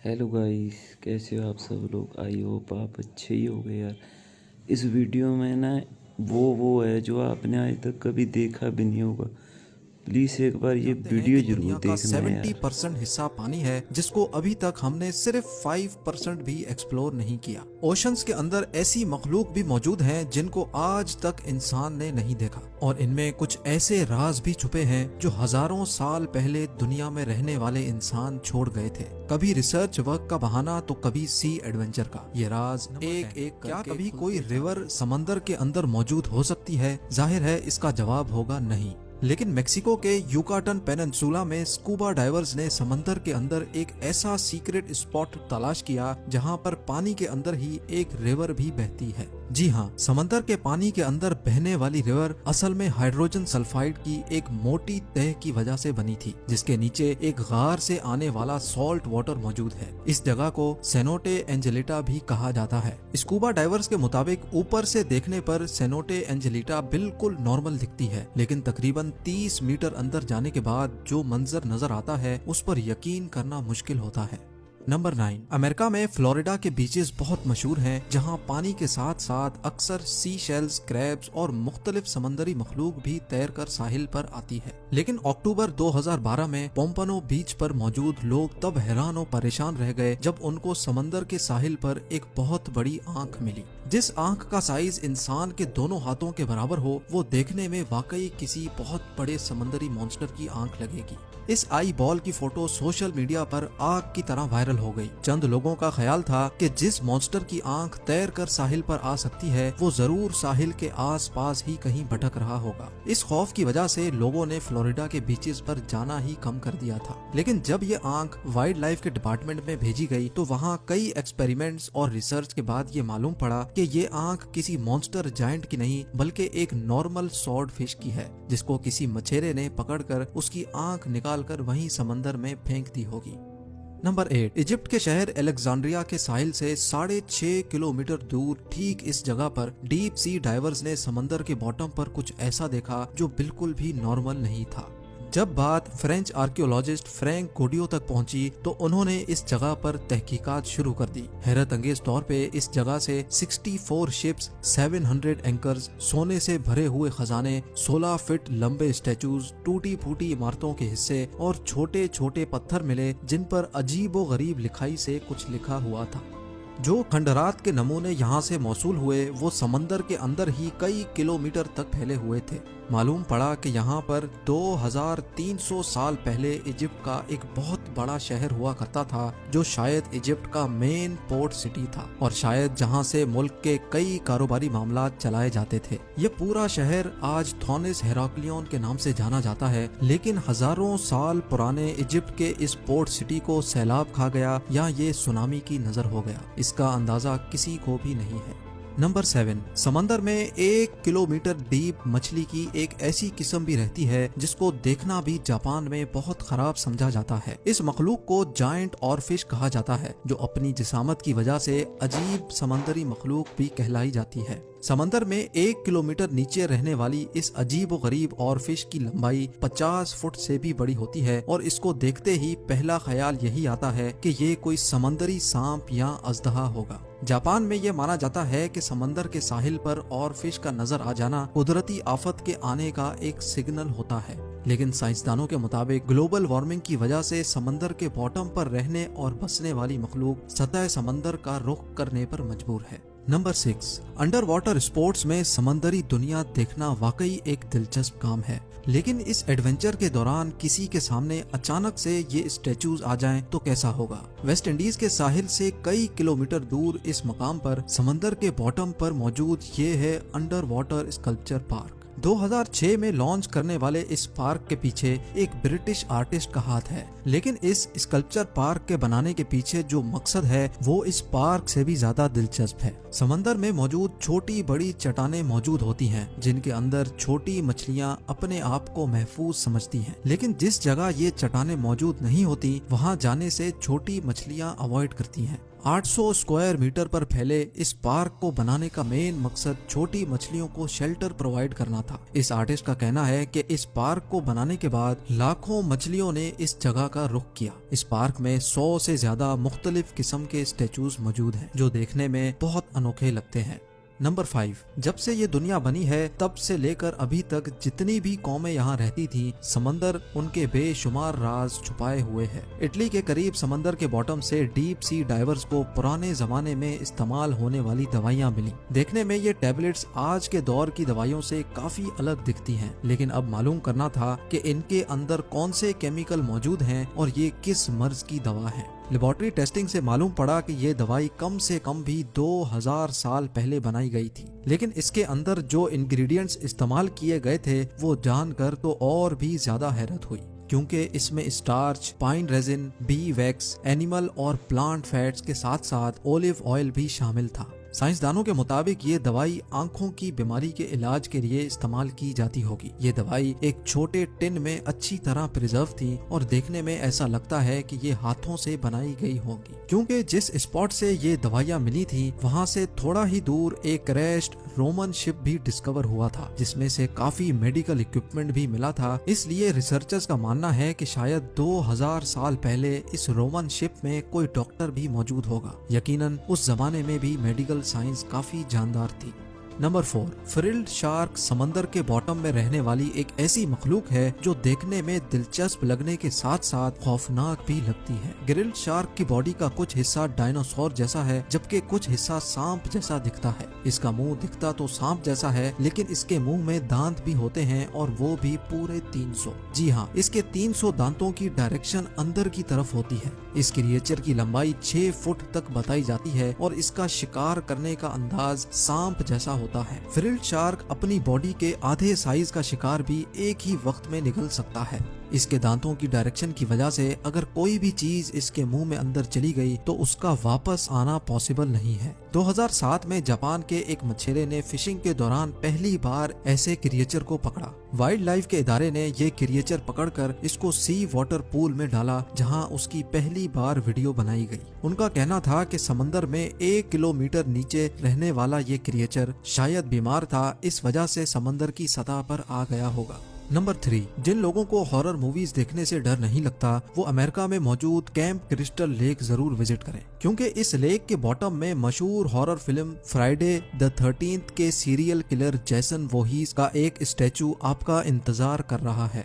Hello guys, कैसे हो आप सब लोग। आई होप आप अच्छे ही हो गए यार। इस वीडियो में ना वो है जो आपने आज तक कभी देखा भी नहीं होगा। प्लीज़ एक बार ये जानते हैं वीडियो कि जरूर दुनिया का देखना है यार। 70% हिस्सा पानी है, जिसको अभी तक हमने सिर्फ 5% भी एक्सप्लोर नहीं किया। ओशंस के अंदर ऐसी मखलूक भी मौजूद हैं जिनको आज तक इंसान ने नहीं देखा, और इनमें कुछ ऐसे राज भी छुपे हैं जो हजारों साल पहले दुनिया में रहने वाले इंसान छोड़ गए थे। कभी रिसर्च वर्क का बहाना तो कभी सी एडवेंचर का। ये राज एक एक क्या कभी कोई रिवर समंदर के अंदर मौजूद हो सकती है? जाहिर है इसका जवाब होगा नहीं। लेकिन मेक्सिको के यूकाटन पेनिनसुला में स्कूबा डाइवर्स ने समंदर के अंदर एक ऐसा सीक्रेट स्पॉट तलाश किया जहां पर पानी के अंदर ही एक रिवर भी बहती है। जी हाँ, समंदर के पानी के अंदर बहने वाली रिवर असल में हाइड्रोजन सल्फाइड की एक मोटी तह की वजह से बनी थी, जिसके नीचे एक गार से आने वाला सॉल्ट वाटर मौजूद है। इस जगह को सेनोटे एंजेलिटा भी कहा जाता है। स्कूबा डाइवर्स के मुताबिक ऊपर से देखने पर सेनोटे एंजेलिटा बिल्कुल नॉर्मल दिखती है, लेकिन तकरीबन 30 मीटर अंदर जाने के बाद जो मंजर नजर आता है उस पर यकीन करना मुश्किल होता है। नंबर 9। अमेरिका में फ्लोरिडा के बीचेस बहुत मशहूर हैं, जहां पानी के साथ साथ अक्सर सी शेल्स, क्रैब्स और मुख्तलिफ समंदरी मखलूक भी तैरकर साहिल पर आती है। लेकिन अक्टूबर 2012 में पोम्पनो बीच पर मौजूद लोग तब हैरान और परेशान रह गए जब उनको समंदर के साहिल पर एक बहुत बड़ी आंख मिली। जिस आंख का साइज इंसान के दोनों हाथों के बराबर हो, वो देखने में वाकई किसी बहुत बड़े समंदरी मॉन्स्टर की आंख लगेगी। इस आई बॉल की फोटो सोशल मीडिया पर आग की तरह वायरल हो गई। चंद लोगों का ख्याल था कि जिस मॉन्स्टर की आंख तैर कर साहिल पर आ सकती है, वो जरूर साहिल के आसपास ही कहीं भटक रहा होगा। इस खौफ की वजह से लोगों ने फ्लोरिडा के बीचेस पर जाना ही कम कर दिया था। लेकिन जब ये आंख वाइल्ड लाइफ के डिपार्टमेंट में भेजी गई तो वहाँ कई एक्सपेरिमेंट्स और रिसर्च के बाद ये मालूम पड़ा कि ये आंख किसी मॉन्स्टर जायंट की नहीं बल्कि एक नॉर्मल स्वॉर्ड फिश की है, जिसको किसी मछेरे ने पकड़कर उसकी आंख निकालकर वहीं समंदर में फेंक दी होगी। नंबर 8। इजिप्ट के शहर अलेक्जेंड्रिया के साहिल से 6.5 किलोमीटर दूर ठीक इस जगह पर डीप सी डाइवर्स ने समंदर के बॉटम पर कुछ ऐसा देखा जो बिल्कुल भी नॉर्मल नहीं था। जब बात फ्रेंच आर्कियोलॉजिस्ट फ्रैंक गोडियो तक पहुंची तो उन्होंने इस जगह पर तहकीकात शुरू कर दी। हैरत अंगेज तौर पे इस जगह से 64 शिप्स, 700 एंकर्स, सोने से भरे हुए खजाने, 16 फीट लंबे स्टैचूज, टूटी फूटी इमारतों के हिस्से और छोटे छोटे पत्थर मिले जिन पर अजीबो गरीब लिखाई से कुछ लिखा हुआ था। जो खंडरात के नमूने यहाँ से मौसूल हुए वो समंदर के अंदर ही कई किलोमीटर तक फैले हुए थे। मालूम पड़ा कि यहाँ पर 2300 साल पहले इजिप्ट का एक बहुत बड़ा शहर हुआ करता था, जो शायद इजिप्ट का मेन पोर्ट सिटी था और शायद जहाँ से मुल्क के कई कारोबारी मामला चलाए जाते थे। ये पूरा शहर आज थॉनिस हेराक्लियन के नाम से जाना जाता है, लेकिन हजारों साल पुराने इजिप्ट के इस पोर्ट सिटी को सैलाब खा गया या ये सुनामी की नजर हो गया, इसका अंदाजा किसी को भी नहीं है। नंबर 7। समंदर में 1 किलोमीटर डीप मछली की एक ऐसी किस्म भी रहती है जिसको देखना भी जापान में बहुत खराब समझा जाता है। इस मखलूक को जायंट और फिश कहा जाता है, जो अपनी जिसामत की वजह से अजीब समंदरी मखलूक भी कहलाई जाती है। समंदर में 1 किलोमीटर नीचे रहने वाली इस अजीब व गरीब और फिश की लंबाई 50 फुट से भी बड़ी होती है और इसको देखते ही पहला ख्याल यही आता है कि ये कोई समंदरी सांप या अजदहा होगा। जापान में ये माना जाता है कि समंदर के साहिल पर और फिश का नजर आ जाना कुदरती आफत के आने का एक सिग्नल होता है। लेकिन साइंसदानों के मुताबिक ग्लोबल वार्मिंग की वजह से समंदर के बॉटम पर रहने और बसने वाली मखलूक सतह समंदर का रुख करने पर मजबूर है। नंबर 6। अंडर वाटर स्पोर्ट्स में समंदरी दुनिया देखना वाकई एक दिलचस्प काम है, लेकिन इस एडवेंचर के दौरान किसी के सामने अचानक से ये स्टैचूज आ जाएं तो कैसा होगा। वेस्ट इंडीज के साहिल से कई किलोमीटर दूर इस मकाम पर समंदर के बॉटम पर मौजूद ये है अंडर वाटर स्कल्पचर पार्क। 2006 में लॉन्च करने वाले इस पार्क के पीछे एक ब्रिटिश आर्टिस्ट का हाथ है, लेकिन इस स्कल्पचर पार्क के बनाने के पीछे जो मकसद है वो इस पार्क से भी ज्यादा दिलचस्प है। समंदर में मौजूद छोटी बड़ी चट्टानें मौजूद होती हैं, जिनके अंदर छोटी मछलियां अपने आप को महफूज समझती हैं। लेकिन जिस जगह ये चट्टानें मौजूद नहीं होती, वहाँ जाने से छोटी मछलियां अवॉइड करती हैं। 800 स्क्वायर मीटर पर फैले इस पार्क को बनाने का मेन मकसद छोटी मछलियों को शेल्टर प्रोवाइड करना था। इस आर्टिस्ट का कहना है कि इस पार्क को बनाने के बाद लाखों मछलियों ने इस जगह का रुख किया। इस पार्क में 100 से ज्यादा मुख्तलिफ किस्म के स्टेचूज मौजूद हैं जो देखने में बहुत अनोखे लगते हैं। नंबर 5, जब से ये दुनिया बनी है तब से लेकर अभी तक जितनी भी कौमें यहाँ रहती थी, समंदर उनके बेशुमार राज छुपाए हुए है। इटली के करीब समंदर के बॉटम से डीप सी डाइवर्स को पुराने जमाने में इस्तेमाल होने वाली दवाइयाँ मिली। देखने में ये टैबलेट्स आज के दौर की दवाइयों से काफी अलग दिखती हैं, लेकिन अब मालूम करना था कि इनके अंदर कौन से केमिकल मौजूद हैं और ये किस मर्ज की दवा है। लेबोरेटरी टेस्टिंग से मालूम पड़ा कि ये दवाई कम से कम भी 2000 साल पहले बनाई गई थी, लेकिन इसके अंदर जो इंग्रेडिएंट्स इस्तेमाल किए गए थे वो जानकर तो और भी ज्यादा हैरत हुई, क्योंकि इसमें starch, pine resin, B wax, animal और प्लांट फैट्स के साथ साथ ओलिव ऑयल भी शामिल था। साइंसदानों के मुताबिक ये दवाई आंखों की बीमारी के इलाज के लिए इस्तेमाल की जाती होगी। ये दवाई एक छोटे टिन में अच्छी तरह प्रिजर्व थी और देखने में ऐसा लगता है कि ये हाथों से बनाई गई होगी, क्योंकि जिस स्पॉट से ये दवाइयाँ मिली थी वहाँ से थोड़ा ही दूर एक क्रैश्ड रोमन शिप भी डिस्कवर हुआ था, जिसमें से काफी मेडिकल इक्विपमेंट भी मिला था। इसलिए रिसर्चर्स का मानना है कि शायद 2000 साल पहले इस रोमन शिप में कोई डॉक्टर भी मौजूद होगा। यकीनन उस जमाने में भी मेडिकल साइंस काफी जानदार थी। नंबर 4, फ्रिल्ड शार्क समंदर के बॉटम में रहने वाली एक ऐसी मखलूक है जो देखने में दिलचस्प लगने के साथ साथ खौफनाक भी लगती है। ग्रिल्ड शार्क की बॉडी का कुछ हिस्सा डायनासोर जैसा है, जबकि कुछ हिस्सा सांप जैसा दिखता है। इसका मुंह दिखता तो सांप जैसा है, लेकिन इसके मुंह में दांत भी होते हैं और वो भी पूरे 300। जी हाँ, इसके 300 दांतों की डायरेक्शन अंदर की तरफ होती है। इस क्रिएचर की लंबाई 6 फुट तक बताई जाती है और इसका शिकार करने का अंदाज सांप जैसा होता है। फ्रिल्ड शार्क अपनी बॉडी के आधे साइज का शिकार भी एक ही वक्त में निगल सकता है। इसके दांतों की डायरेक्शन की वजह से अगर कोई भी चीज इसके मुंह में अंदर चली गई तो उसका वापस आना पॉसिबल नहीं है। 2007 में जापान के एक मछेरे ने फिशिंग के दौरान पहली बार ऐसे क्रिएचर को पकड़ा। वाइल्ड लाइफ के इदारे ने ये क्रिएचर पकड़कर इसको सी वाटर पूल में डाला, जहां उसकी पहली बार वीडियो बनाई गई। उनका कहना था कि समंदर में 1 किलोमीटर नीचे रहने वाला ये क्रिएचर शायद बीमार था, इस वजह से समंदर की सतह पर आ गया होगा। नंबर 3, जिन लोगों को हॉरर मूवीज देखने से डर नहीं लगता वो अमेरिका में मौजूद कैंप क्रिस्टल लेक जरूर विजिट करें, क्योंकि इस लेक के बॉटम में मशहूर horror film Friday the 13th के सीरियल किलर जैसन वोहीस का एक स्टैचू आपका इंतजार कर रहा है।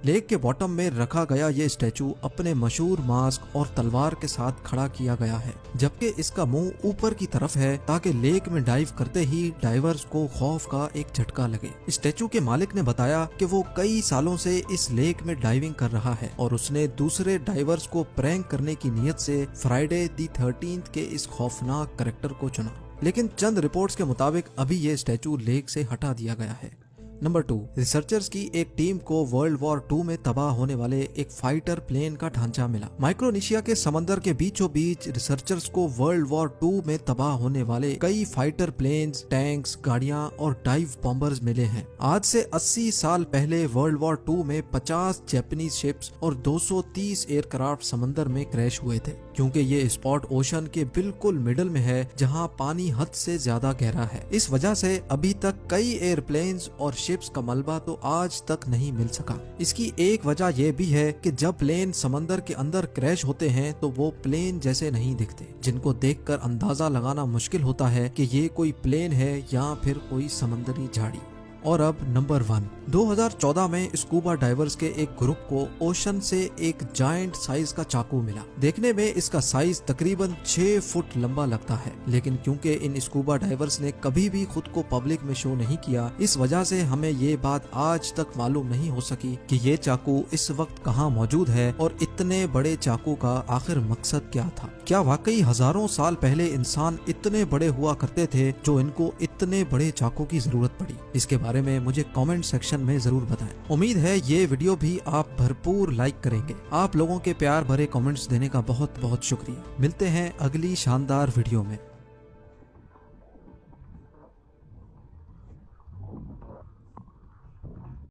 लेक के बॉटम में रखा गया ये स्टैचू अपने मशहूर मास्क और तलवार के साथ खड़ा किया गया है, जबकि इसका मुंह ऊपर की तरफ है ताकि लेक में डाइव करते ही डाइवर्स को खौफ का एक झटका लगे। स्टैचू के मालिक ने बताया कि वो कई सालों से इस लेक में डाइविंग कर रहा है और उसने दूसरे डाइवर्स को प्रैंक करने की नीयत से फ्राइडे द 13th के इस खौफनाक कैरेक्टर को चुना, लेकिन चंद रिपोर्ट्स के मुताबिक अभी ये स्टैचू लेक से हटा दिया गया है। नंबर 2, रिसर्चर्स की एक टीम को वर्ल्ड वॉर 2 में तबाह होने वाले एक फाइटर प्लेन का ढांचा मिला। माइक्रोनेशिया के समंदर के बीचों बीच रिसर्चर्स को वर्ल्ड वॉर 2 में तबाह होने वाले कई फाइटर प्लेन्स, टैंक्स, गाड़ियां और डाइव बॉम्बर्स मिले हैं। आज से 80 साल पहले वर्ल्ड वॉर 2 में 50 जापानीज शिप्स और 230 एयरक्राफ्ट समंदर में क्रैश हुए थे, क्योंकि ये स्पॉट ओशन के बिल्कुल मिडल में है जहां पानी हद से ज्यादा गहरा है। इस वजह से अभी तक कई एयरप्लेन्स और शिप्स का मलबा तो आज तक नहीं मिल सका। इसकी एक वजह यह भी है कि जब प्लेन समंदर के अंदर क्रैश होते हैं तो वो प्लेन जैसे नहीं दिखते, जिनको देखकर अंदाजा लगाना मुश्किल होता है कि ये कोई प्लेन है या फिर कोई समंदरी झाड़ी। और अब नंबर 1, 2014 में स्कूबा डाइवर्स के एक ग्रुप को ओशन से एक जायंट साइज का चाकू मिला। देखने में इसका साइज तकरीबन 6 फुट लंबा लगता है, लेकिन क्योंकि इन स्कूबा डाइवर्स ने कभी भी खुद को पब्लिक में शो नहीं किया, इस वजह से हमें ये बात आज तक मालूम नहीं हो सकी कि ये चाकू इस वक्त कहाँ मौजूद है और इतने बड़े चाकू का आखिर मकसद क्या था। क्या वाकई हजारों साल पहले इंसान इतने बड़े हुआ करते थे जो इनको इतने बड़े चाकू की जरूरत पड़ी? इसके बारे में मुझे कमेंट सेक्शन में जरूर बताएं। उम्मीद है ये वीडियो भी आप भरपूर लाइक करेंगे। आप लोगों के प्यार भरे कमेंट्स देने का बहुत बहुत शुक्रिया। मिलते हैं अगली शानदार वीडियो में।